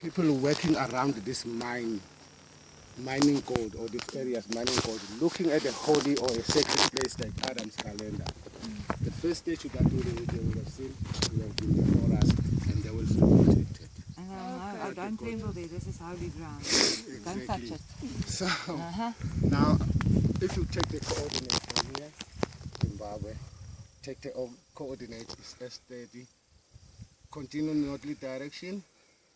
People working around this mining gold, or this area's mining gold, looking at a holy or a sacred place like Adam's calendar. The first statue that they will have seen will have been the forest, and they will feel protected. I don't tremble there. This is holy ground. Exactly. Don't touch it. So now, if you take the coordinates from here, Zimbabwe, take the coordinates is S30, continue northerly direction,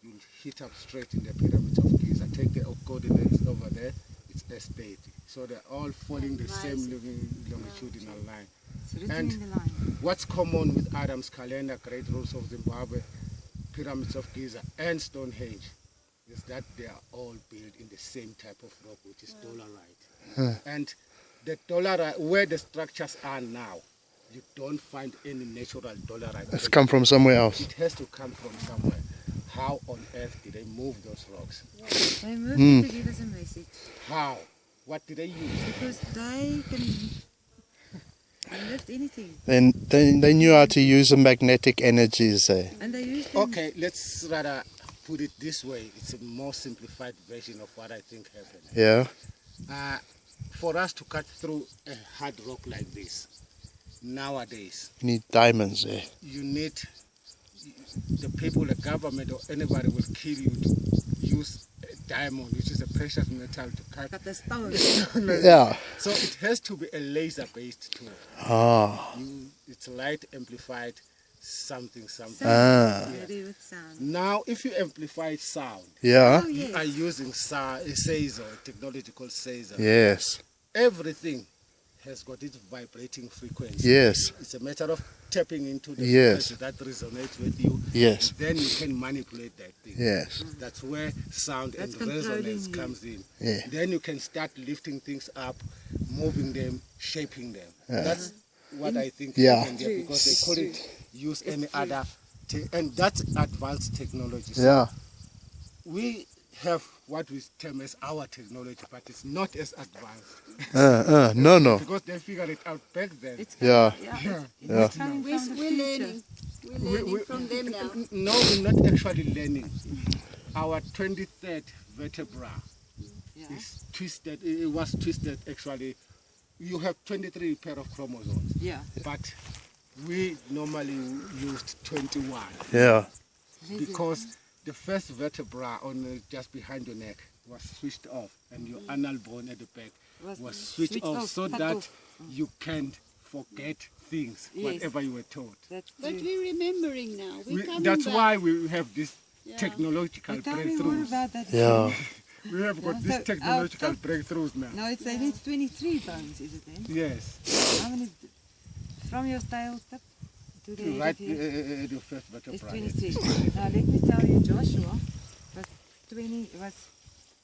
you'll hit up straight in the pyramids of Giza. Take the coordinates over there, it's S30. So they're all following the same longitudinal line. And what's common with Adam's calendar, Great Rules of Zimbabwe, pyramids of Giza, and Stonehenge is that they are all built in the same type of rock, which is dolerite. And the dolerite, where the structures are now, you don't find any natural dolerite. It's come from somewhere else. It has to come from somewhere. How on earth did they move those rocks? They moved it to give us a message. How? What did they use? Because they can lift anything. Then they knew how to use the magnetic energies there. And they used them. Okay, let's rather put it this way. It's a more simplified version of what I think happened. Yeah. For us to cut through a hard rock like this, nowadays, You need diamonds there. you need the people, the government, or anybody will kill you to use a diamond, which is a precious metal, to cut. Cut the stone. Yeah. So it has to be a laser-based tool. Ah. It's light amplified something. Ah. To do with sound. Now, if you amplify sound, Yeah. Oh, you yes. are using a Sazer, a technology called Sazer. Yes. Everything has got its vibrating frequency. Yes. It's a matter of tapping into the Yes. frequency that resonates with you. Yes. Then you can manipulate that thing. Yes. That's where sound That's and resonance controlling you. comes in. Yeah. Then you can start lifting things up, moving them, shaping them. That's what I think Yeah. happened there, because they couldn't use any other, and that's advanced technology. So Yeah. we have what we term as our technology, but it's not as advanced. No. Because they figured it out back then. It's Yeah. Yeah. Yeah. It's coming from the We're future. learning. We're learning from them now. No, we're not actually learning. Our 23rd vertebra Yeah. is twisted. It was twisted actually. You have 23 pair of chromosomes, Yeah. but we normally used 21 Yeah. because the first vertebra on just behind your neck was switched off, and your anal bone at the back was switched off, so cut that off. you can't forget things, Yes. whatever you were taught. That's But true. we're remembering now. We're coming That's back. why we have this Yeah. technological Tell me more breakthroughs. about that. Yeah. We have got Yeah, these so, technological breakthroughs now. No, it's saying it's 23 bones, is it then? Yes, How many? From your tail tip to the head right. of here The first is vertebra. 23. Now let me tell you, Joshua was 20.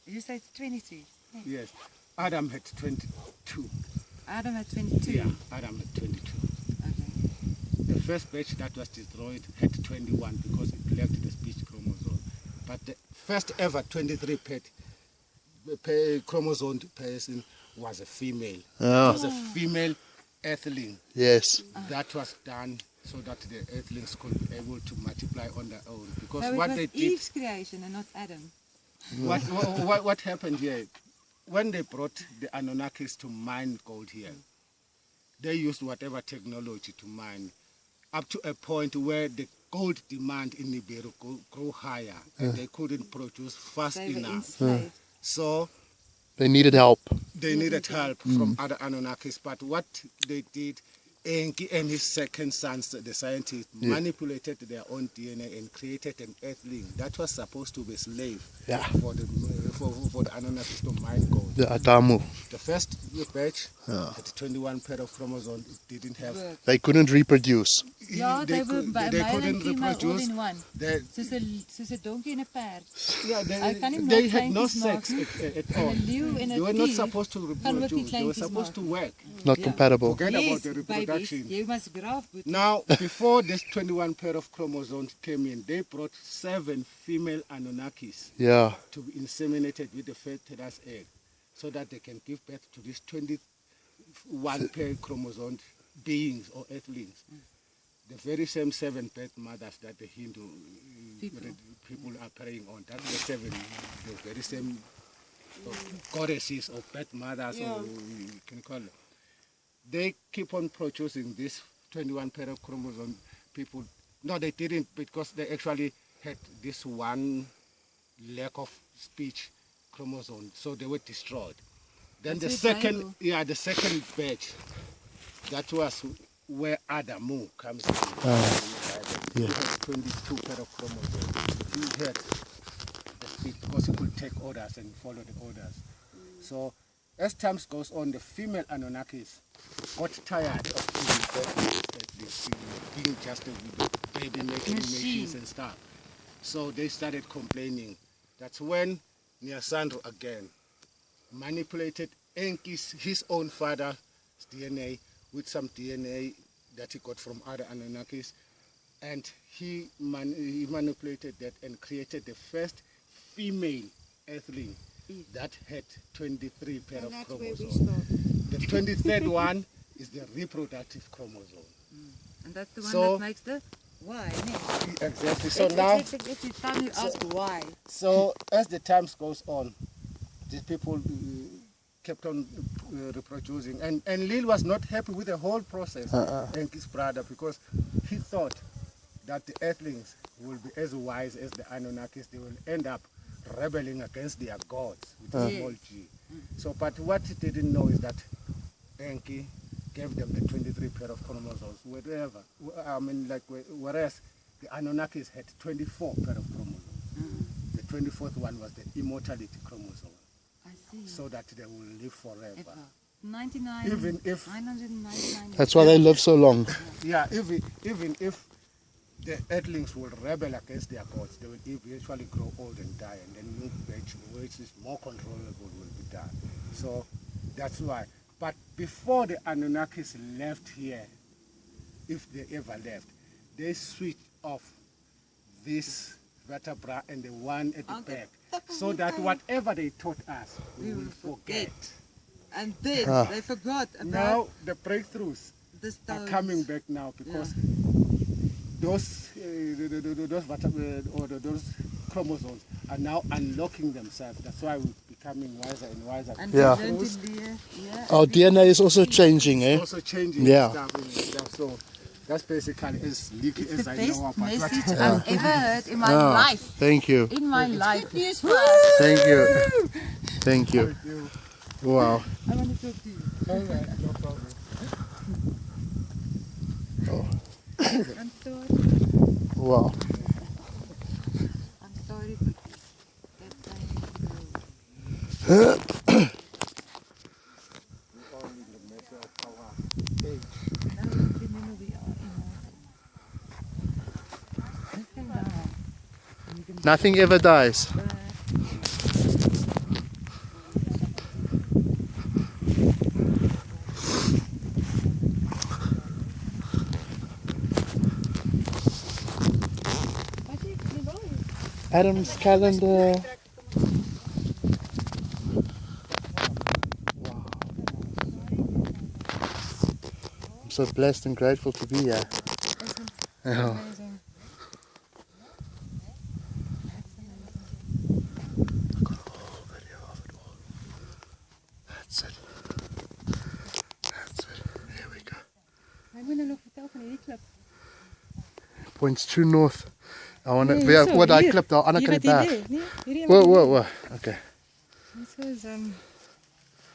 You said 23. Yes, Adam had 22. Adam had 22. Yeah, Adam had 22. Okay. The first batch that was destroyed had 21 because it lacked the speech chromosome. But the first ever 23 chromosomed person was a female. Oh. It was a female earthling. Yes. That was done so that the earthlings could be able to multiply on their own. Because So it what was they did, Eve's creation and not Adam. what happened here, when they brought the Anunnakis to mine gold here, they used whatever technology to mine, up to a point where the gold demand in Nibiru grew higher, and they couldn't produce fast They were enough. enslaved. So They needed help. they needed help from other Anunnakis. But what they did, Enki and his second sons, the scientists, manipulated their own DNA and created an earthling that was supposed to be a slave Yeah. for the Anunnakis to mine gold. The Adamu. The first batch had 21 pair of chromosomes. It didn't have. They couldn't reproduce. Ja, they were they male couldn't and female all reproduce. in one. They, Soos 'n donkie en 'n perd. yeah, I kan nie they nog had no kleintjies sex maak nie. at all. 'n leeu en 'n They were not dier supposed to kan ook nie reproduce. They were kleintjies supposed to maak. work. Not Yeah. compatible. Forget about Yes, the babies, reproduction. you must graaf boet. Now, before this 21 pair of chromosomes came in, they brought 7 female Anunnakis Yeah. to be inseminated with the fertilized egg so that they can give birth to these 21 pair chromosomed beings or earthlings. the very same 7 birth mothers that the Hindu People. people are praying on. That's the 7, the very same goddesses or birth mothers, or you can call it. They keep on producing this 21 pair of chromosomes. People, no, they didn't, because they actually had this one lack of speech chromosome, so they were destroyed. Then That's the very second, terrible. the second batch, that was where Adamu comes in. He had 22 pair of chromosomes. He had the speech because he could take orders and follow the orders. So as time goes on, the female Anunnakis got tired of being just a baby making machines and stuff. So they started complaining. That's when Nyasandro again manipulated Enki's, his own father's DNA with some DNA that he got from other Anunnakis, and he manipulated that and created the first female earthling that had 23 pair And of that's where we chromosomes. The 23rd one is the reproductive chromosome. And that's the one So- that makes the why. Exactly. So now, it's time you ask why. so as the times goes on, these people kept on reproducing, and Lil was not happy with the whole process, and his brother, because he thought that the earthlings will be as wise as the Anunnakis. They will end up rebelling against their gods with a small g. So, but what he didn't know is that Enki gave them the 23 pair of chromosomes, wherever. I mean, like, whereas the Anunnakis had 24 pair of chromosomes. The 24th one was the immortality chromosome, I see. so that they will live forever. Ever. 99. Even if, 999. That's why they live so long. yeah, even if the earthlings will rebel against their gods, they will eventually grow old and die, and then new batch, which is more controllable, will be done. So that's why. But before the Anunnakis left here, if they ever left, they switched off this vertebra and the one at the back, so that whatever they taught us, we will forget. And then they forgot about Now the breakthroughs the are stones. coming back now, because those those chromosomes are now unlocking themselves. That's why we're becoming wiser and wiser. And Yeah. we learned to live, Our DNA is also changing, eh? Also changing Yeah. stuff and stuff. So that's basically as leaky It's as the I best know about message what. I've ever heard in my Ah, life. thank you. In my life. News for us. Thank you. Thank you. Wow. I want to talk to you. All right, no problem. I'm sorry. Wow. I'm sorry for that time. All in the matter of our age. Now remember we are immortal. Listen down. Nothing ever dies. Adam's calendar. Wow. I'm so blessed and grateful to be here. Yeah. Amazing. That's it. That's it. Here we go. Hy moet nou nog vertel van hierdie klip. Points true north. I want to. Nee, Yeah, hierso, what I hier. clipped, aan die ander Hier kant wat die hier berg. lê, nee, hierdie Whoa, whoa, whoa. Okay. This is